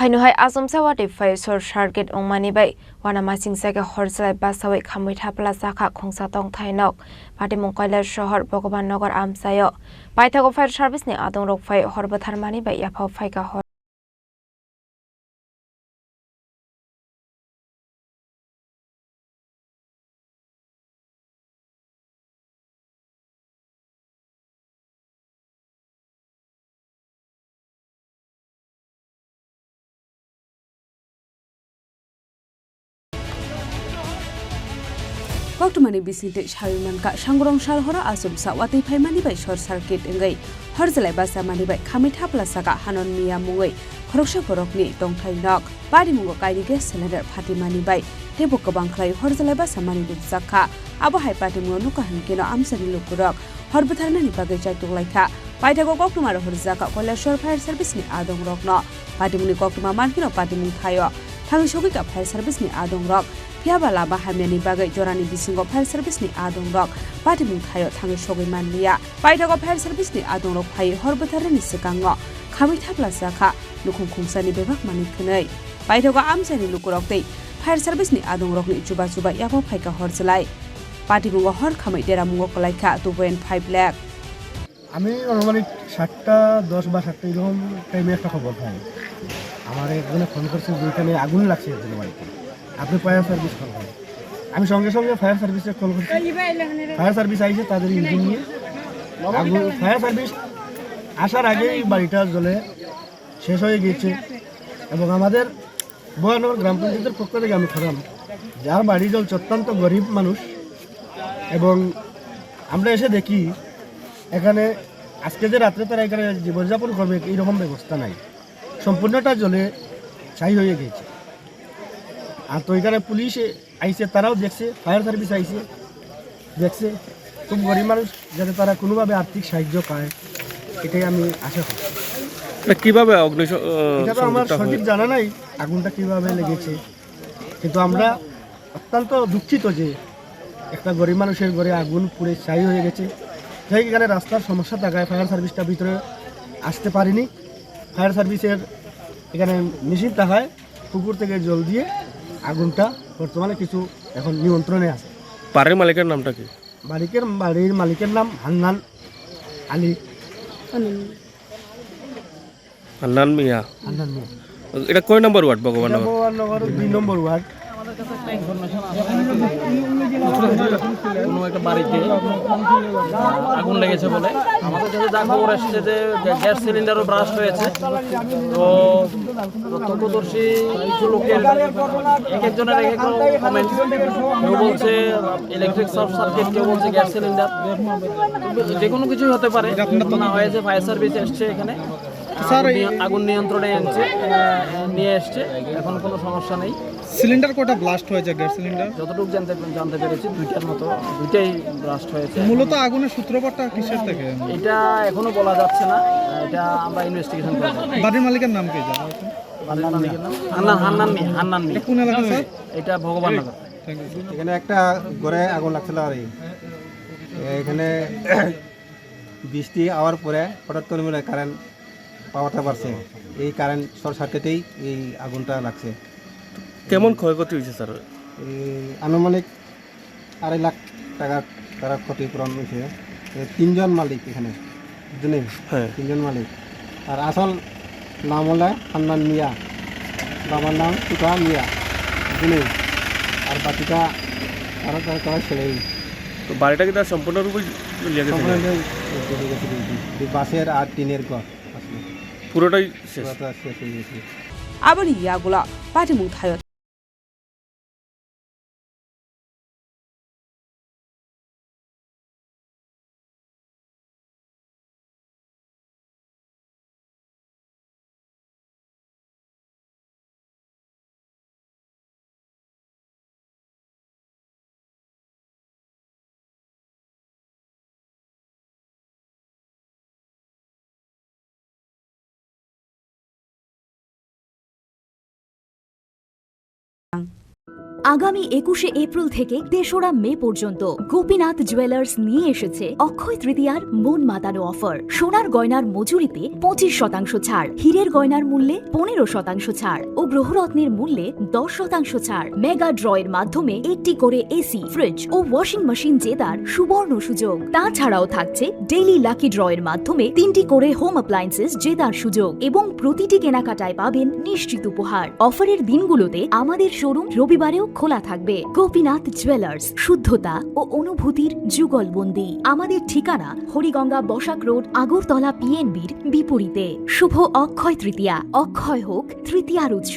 Hainuhai Azumsawati Fai Sor Shargit Ongmanibai, Wanamasing Saka Horslai Basawai Kamwita Plasaka Kongsatong Thainok, Patimongkoila Shohor Bogoban Nogor Amsayo, Baitago Fire Service ni Adong Rok Fai Horbatharmani by Yapao Faika Hor. Waktumani bisinte Sharimanka Shangrong Shalhora Azumsa Wati Paimani by Short Circuit Engay, Horzelai Basamani by Kamita Plasaka Hanon Mia Mungay, Korosha Korokni, Dong Tainok, Badi Mungo Kaidi Gas Cylinder Patimani by Tebukabangklai, Horzelai Basamani Duksaka, Abahai Patimu Nuka Hankino Amsani Lukurok, Horbatarnani Bagaja Tulaika, Paitago Kokumara Horzaka, Kolashore Fire Service ni Adong Rockno, Patimuni Kokuma Mankino Patimu Tayo, Tangshogika Fire Service ni Adong Rock. Piabala Bahamani Bagai Jorani Bisingo Fire Service ni Adong Rock, Patimung Tayo Tangi Shogi Manlia, Paitago Fire Service ni Adong Rock Pai Horbatarani Sekango, Kamita Plasaka, Lukung Kungsani Bebak Manikunai, Paitago Amsani Lukurok, Fire Service ni Adong Rock ni Juba Juba Yabo Paika Horselai, Patimungo Hor Kamitera Mungo Kolaika 2.5 lakh. আমি normally 7টা 10 বা 7টা এরকম টাইমে একটা খবর পাই আমার একজনে phone করছে দুইখানে আগুন লাগছে এর বাড়িতে আপনি ফায়ার সার্ভিস কল করেন আমি সঙ্গে সঙ্গে ফায়ার সার্ভিসে কল করছি ফায়ার সার্ভিস আইছে তাদের ইঞ্জিন নিয়ে আগুন ফায়ার সার্ভিস আসার আগেই বাড়িটা জ্বলে শেষ হয়ে গিয়েছে এবং আমাদের বয়ানগর গ্রাম পঞ্চায়েতের পক্ষ থেকে আমি খরাম যার বাড়ি জ্বলছে অত্যন্ত গরিব মানুষ এবং আমরা এসে দেখি এখানে আজকে যে রাত্রে তারা এখানে জীবনযাপন করবে এইরকম ব্যবস্থা নাই সম্পূর্ণটা জ্বলে ছাই হয়ে গেছে আর তো এখানে পুলিশ আইছে তারাও দেখছে ফায়ার সার্ভিস আইছে দেখছে খুব গরিব মানুষ যাতে তারা কোনোভাবে আর্থিক সাহায্য পায় এটাই আমি আশা করছি কিভাবে এটা তো আমার সঠিক জানা নাই আগুনটা কিভাবে লেগেছে কিন্তু আমরা অত্যন্ত দুঃখিত যে একটা গরিব মানুষের ঘরে আগুন পুড়ে ছাই হয়ে গেছে যাই এখানে রাস্তার সমস্যা থাকায় ফায়ার সার্ভিসটা ভিতরে আসতে পারিনি ফায়ার সার্ভিসের এখানে মেশিন থাকায় পুকুর থেকে জল দিয়ে আগুনটা বর্তমানে কিছু এখন নিয়ন্ত্রণে আছে বাড়ির মালিকের নামটা কি বাড়ির মালিকের নাম হান্নান আলী হান্নান মিয়া হান্নান মিয়া এটা কয় নম্বর ওয়ার্ড ভগবাননগর 2 নম্বর ওয়ার্ড কোনো একটা বাড়িতে আগুন লেগেছে বলে আমাদের কাছে যা খবর এসেছে যে গ্যাস সিলিন্ডারও ব্রাস্ট হয়েছে তো প্রত্যক্ষদর্শী কিছু লোকের এক একজনের এক এক কমেন্ট কেউ বলছে ইলেকট্রিক শর্ট সার্কিট কেউ বলছে গ্যাস সিলিন্ডার যে কোনো কিছুই হতে পারে না হয়েছে ফায়ার সার্ভিস এসছে এখানে আগুন নিয়ন্ত্রণে নিয়ে এসছে এখন কোনো সমস্যা নেই সিলিন্ডার কয়টা ব্লাস্ট হয়েছে গ্যাস সিলিন্ডার যতটুকু জানতে পেরেছি দুইটার মতো দুইটাই ব্লাস্ট হয়েছে মূলত আগুনের সূত্রপাতটা কিসের থেকে এটা এখনো বলা যাচ্ছে না এটা আমরা ইনভেস্টিগেশন করব বাড়ির মালিকের নাম কি জানো বাড়ির মালিকের নাম হান্নান মি কোন এলাকা স্যার এটা ভগবাননগর এখানে একটা ঘরে আগুন লাগছিল আর এখানে বৃষ্টি হওয়ার পরে হঠাৎ করে মিলে কারেন্ট পাওয়াটা বাড়ছে এই কারেন্ট শর্ট সার্কিটেই এই আগুনটা লাগছে কেমন ক্ষয়ক্ষতি হয়েছে স্যার আনুমানিক 2.5 লাখ টাকা তারা ক্ষতিপূরণ হয়েছে 3 জন মালিক এখানে বুঝলেন হ্যাঁ 3 জন মালিক আর আসল নাম হলো হান্নান মিয়া বাবার নাম টুকা মিয়া বুঝলেন আর বাকিটা তারা ছেলেই তো বাড়িটা কি তার সম্পূর্ণরূপে লেগেছে বাসের আর টিনের ঘর পুরোটাই শেষ শেষ হয়ে গেছে আবার ইয়াগুলা Patimung Tayo আগামী 21শে এপ্রিল থেকে 3রা মে পর্যন্ত গোপীনাথ জুয়েলার্স নিয়ে এসেছে অক্ষয় তৃতীয়ার মন মাতানো অফার। সোনার গয়নার মজুরিতে 25% ছাড়, হীরের গয়নার মূল্যে 15% ছাড় ও গ্রহরত্নের মূল্যে 10% ছাড়। মেগা ড্রয়ের মাধ্যমে একটি করে এসি, ফ্রিজ ও ওয়াশিং মেশিন জেতার সুবর্ণ সুযোগ। তাছাড়াও থাকছে ডেইলি লাকি ড্রয়ের মাধ্যমে 3টি করে হোম অ্যাপ্লায়েন্সেস জেতার সুযোগ এবং প্রতিটি কেনাকাটায় পাবেন নিশ্চিত উপহার। অফারের দিনগুলোতে আমাদের শোরুম রবিবারেও খোলা থাকবে। গোপীনাথ জুয়েলার্স, শুদ্ধতা ও অনুভূতির যুগলবন্দি। আমাদের ঠিকানা হরিগঙ্গা বসাক রোড, আগরতলা PNBর বিপরীতে। শুভ অক্ষয় তৃতীয়া, অক্ষয় হোক তৃতীয়ার উৎসব।